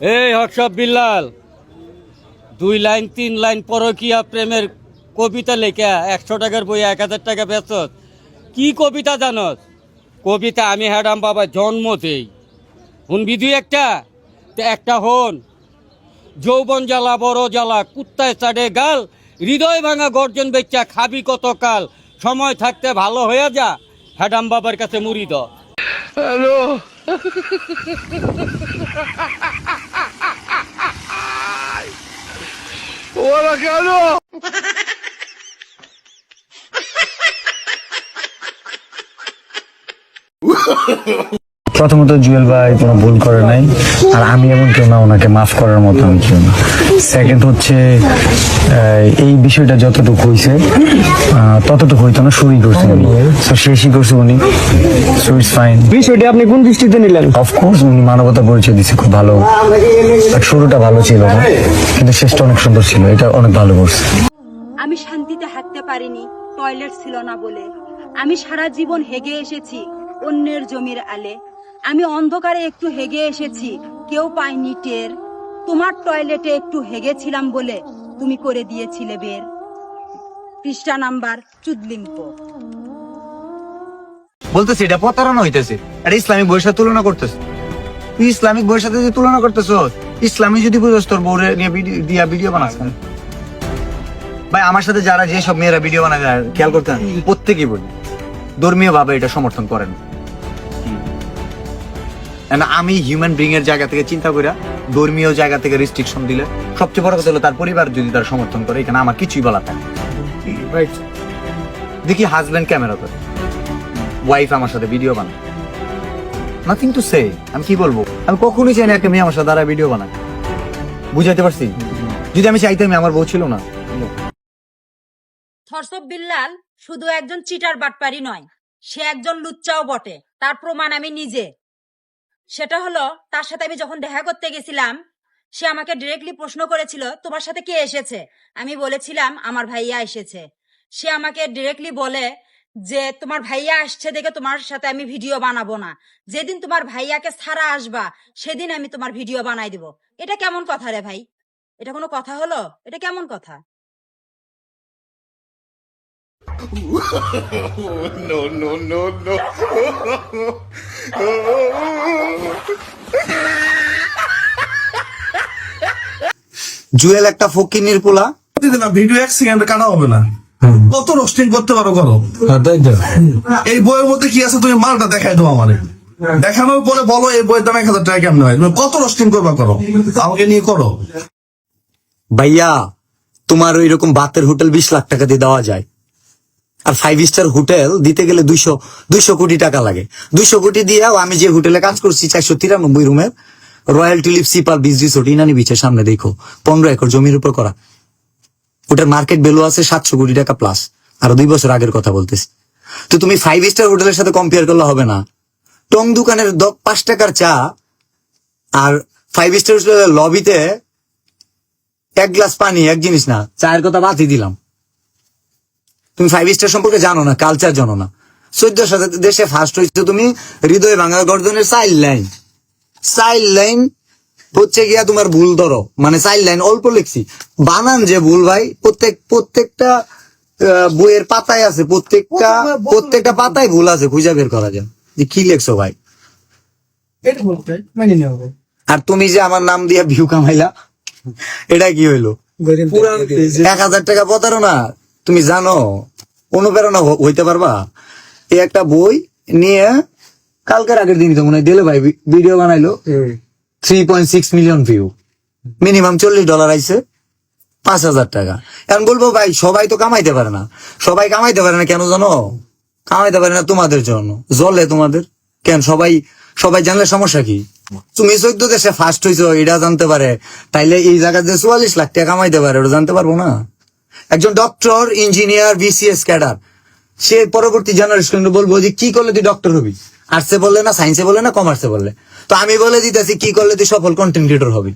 এই WhatsApp Billal, 2 line 3 line পরকীয়া প্রেমের কবিতা লেখা 100 টাকার বই 1000 টাকা বেচত। কি কবিতা জানস? কবিতা আমি হ্যাডাম বাবা জন্ম দেই। শুনবি দুই একটা হন। যৌবন জ্বালা বড় জ্বালা, কুত্তায় চাড়ে গাল, হৃদয় ভাঙা গর্জন বেচ্চা খাবি কতকাল, সময় থাকতে ভালো হয়ে যা, হ্যাডাম বাবার কাছে মুড়ি দ। হ্যালো, ওরা কেন? প্রথমত জুয়েল ভাই কোনো ভুল করে নাই, আর আমি এমন কেউ না ওনাকে মাফ করার মতো আমি কেউ না। সেকেন্ড হচ্ছে এই বিষয়টা যতটুকু হয়েছে ততটুকু হইতো না, শুরুই করছে উনি, তো শেষই করছে উনি, সো ইটস ফাইন। বিষয়টি আপনি কোন দৃষ্টিতে নিলেন? অফকোর্স উনি মানবতা পরিচয় দিচ্ছে, খুব ভালো। শুরুটা ভালো ছিল না, কিন্তু শেষটা অনেক সুন্দর ছিল, এটা অনেক ভালো করছে। আমি শান্তিতে হাঁটতে পারিনি, টয়লেট ছিল না বলে। আমি সারা জীবন হেগে এসেছি অন্যের জমির আলে। আমি অন্ধকারে একটু হেগে এসেছি, কেউ পায়নি টের। তোমার টয়লেটে একটু হেগেছিলাম বলে তুমি করে দিয়েছিলে বের। পৃষ্ঠা নাম্বার চুদলিঙ্কো। বলতেছি এটা প্রতারণা হইতেছে, এটা ইসলামিক বইয়ের সাথে তুলনা করতেছে। তুই ইসলামিক বইয়ের সাথে যে তুলনা করতেছ, ইসলামী যদি বুঝোস তোর বউরে নিয়ে দিয়া ভিডিও বানাস কেন? ভাই আমার সাথে যারা যেসব মেয়েরা ভিডিও বানায় খেয়াল করতে প্রত্যেকেই বলি ধর্মীয় ভাবে এটা সমর্থন করেন। আমি হিউম্যান বিং এর জায়গা থেকে চিন্তা করি, ধর্মীয় জায়গা থেকে রেস্ট্রিকশন দিলে সবচেয়ে বড় কথা হলো তার পরিবার যদি তার সমর্থন করে, এখানে আমার কিছুই বলা থাকে। দেখি হাজবেন্ড ক্যামেরা করে, ওয়াইফ আমার সাথে ভিডিও বানায়, নাথিং টু সে। আমি কি বলবো? আমি কখনোই চাই না একটা মেয়ে আমার সাথে দ্বারা ভিডিও বানায়। বুঝাইতে পারছি? যদি আমি চাইতাম আমার বউ ছিল না। থরসব বিল্লাল শুধু একজন চিটার বাটপারি নয়, সে একজন লুচ্চাও বটে। তার প্রমাণ আমি নিজে। সেটা হলো, তার সাথে আমি যখন দেখা করতে গেছিলাম, সে আমাকে ডিরেক্টলি প্রশ্ন করেছিল তোমার সাথে কে এসেছে। আমি বলেছিলাম আমার ভাইয়া এসেছে। সে আমাকে ডিরেক্টলি বলে যে তোমার ভাইয়া আসছে দেখে তোমার সাথে আমি ভিডিও বানাবো না, যেদিন তোমার ভাইয়াকে ছাড়া আসবা সেদিন আমি তোমার ভিডিও বানাই দিব। এটা কেমন কথা রে ভাই? এটা কোনো কথা হলো? এটা কেমন কথা? No, no, no, no. Jewel একটা ফকিন্নির পোলা। ভিডিও 1 সেকেন্ড কাটা হবে না, কত রোস্টিং করতে পারো করো। এই বইয়ের মধ্যে কি আছে তুমি মালটা দেখাই দাও আমারে, দেখানোর পরে বলো এই বইয়ের দাম 1000 টাকা কেমন হয়। তুমি কত রোস্টিং করবা করো, আমাকে নিয়ে করো। ভাইয়া তোমার ওই রকম বাতের হোটেল 20 লাখ টাকা দিয়ে দেওয়া যায়, আর 5 স্টার হোটেল দিতে গেলে 200 কোটি টাকা লাগে। 200 কোটি দিয়ে আমি যে হোটেলে কাজ করছি 493 রুমের royal tulip sipper beach resort Inani বিচের সামনে, দেখো 15 একর জমির উপর করা। ওটার মার্কেট ভ্যালু আছে 700 কোটি টাকা প্লাস। আর 2 বছর আগের কথা বলতেছি। তো তুমি 5 স্টার হোটেলের সাথে কম্পেয়ার করলে হবে না। টং দোকানের 5 টাকার চা আর 5 স্টার হোটেলের লবিতে 1 গ্লাস পানি এক জিনিস না। চায়ের কথা বাদই দিলাম। তুমি 5 স্টার সম্পর্কে জানো না, কালচার জানো না। 14 দেশে ফার্স্ট হয়েছে তুমি হৃদয় ভাঙা গর্জনের 4 লাইন হচ্ছে গিয়া তোমার ভুল ধরো, মানে 4 লাইন অল্প লিখছি, বানান যে ভুল ভাই। প্রত্যেকটা বইয়ের পাতায় আছে, প্রত্যেকটা পাতায় ভুল আছে, খুঁজে বের করা যায় যে কি লেখছো ভাই। আর তুমি যে আমার নাম দিয়ে ভিউ কামাইলা, এটা কি হইলো? 1000 টাকা প্রতারণা। তুমি জানো অনুপ্রেরণা হইতে পারবা? এই একটা বই নিয়ে কালকের আগের দিনই তো মনে হয় দিলে ভাই ভিডিও বানাইলো, 3.6 মিলিয়ন ভিউ, মিনিমাম $40 আইছে, 5000 টাকা। এখন বলবো ভাই সবাই তো কামাইতে পারে না। সবাই কামাইতে পারে না কেন জানো? কামাইতে পারে না তোমাদের জন্য। জলে তোমাদের কেন? সবাই জানলে সমস্যা কি? তুমি 14 দেশে ফার্স্ট হইছো এটা জানতে পারে, তাইলে এই জায়গায় যে 44 লাখ টাকা কামাইতে পারে ওটা জানতে পারবো না? একজন ডক্টর, ইঞ্জিনিয়ার, বিসিএস ক্যাডার, সে পরবর্তী জেনারেশন বলবো যে কি করলে তুই ডক্টর হবি? আর্টসে বললে না, সায়েন্সে বললে না, কমার্সে বললে? তো আমি বলে দিতেছি কি করলে তুই সফল কন্টেন্ট ক্রিয়েটর হবি।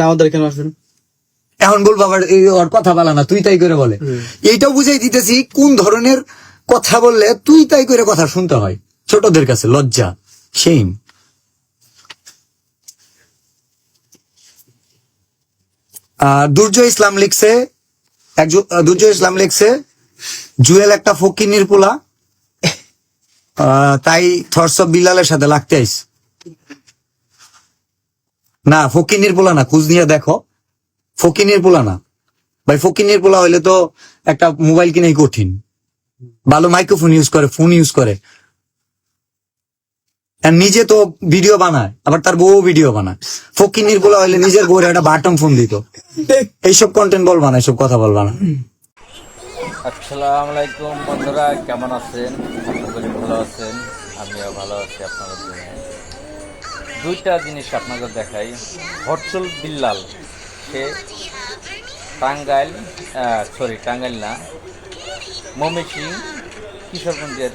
আমাদের কেন আসবেন? এখন বলবো আবার ওর কথা বলা না, তুই তাই করে বলে। এইটাও বুঝাই দিতেছি কোন ধরনের কথা বললে তুই তাই করে কথা শুনতে হয়। ছোটদের কাছে লজ্জা, শেম। দুর্জয় ইসলাম লিখছে দুর্জয় ইসলাম লিখছে জুয়েল একটা ফকিনির পোলা, তাই থরস অফ বিলালের সাথে লাগতে আইস। না ফকিনির পোলা না, খুঁজ নিয়ে দেখো, ফকিনির পোলা না ভাই। ফকিনির পোলা হইলে তো একটা মোবাইল কিনাই কঠিন, ভালো মাইক্রোফোন ইউজ করে, ফোন ইউজ করে, আর নিজে তো ভিডিও বানায়, আবার তার বউ ভিডিও বানায়। ফকিনির পোলা হইলে নিজের বউরে একটা বাটন ফোন দিত। এইসব কন্টেন্ট বলবা না, এইসব কথা বলবা না। আসসালামু আলাইকুম বন্ধুরা, কেমন আছেন? আশা করি ভালো আছেন, আমিও ভালো আছি। আপনাদের জন্য দুইটা জিনিস আপনাদের দেখাই। হরচুল বিল্লাল, সে টাঙ্গাইল না, ময়মনসিংহ কিশোরগঞ্জের